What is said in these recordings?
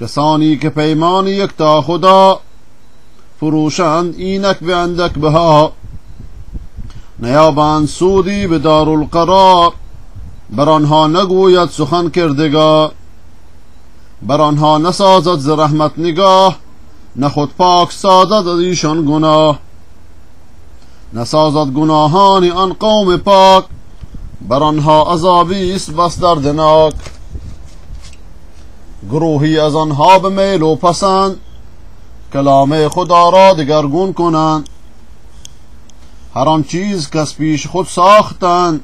کسانی که پیمان یکتا خدا فروشند اینک به اندک بها، نیابند سودی به دارالقرار، بر آنها نگوید سخن کردگار. بر آنها نسازد ز رحمت نگاه، نه خود پاک سازد از ایشان گناه. نسازد گناهان آن قوم پاک، بر آنها عذابی است بس دردناک. گروهی از آنها به میل و پسند، کلام خدا را دگرگون کنند. هر آن چیز کس پیش خود ساختند،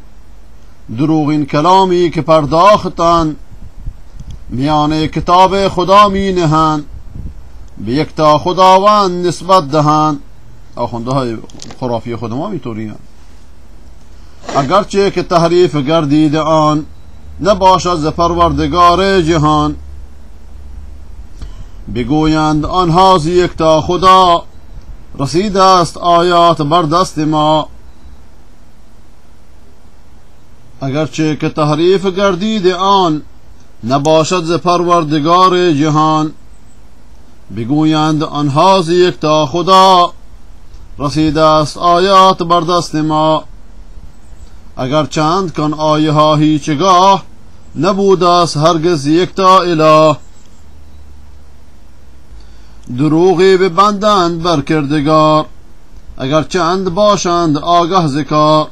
دروغین کلامی که پرداختند. میان کتاب خدا می نهند، به یکتا خداوند نسبت دهند. آخونده های خرافی خود ما میطوری هست. اگرچه که تحریف گردید آن، نباشد ز پروردگار جهان. بگویند آنها ز یکتا خدا، رسیده است آیات بر دست ما. اگرچه که تحریف گردید آن، نباشد ز پروردگار جهان. بگویند آنها ز یکتا خدا، رسیده است آیات بر دست ما. اگر چند کن آیه ها هیچگاه، نبوده است هرگز یکتا اله. دروغی ببندند بر کردگار، اگر چند باشند آگه ز کار.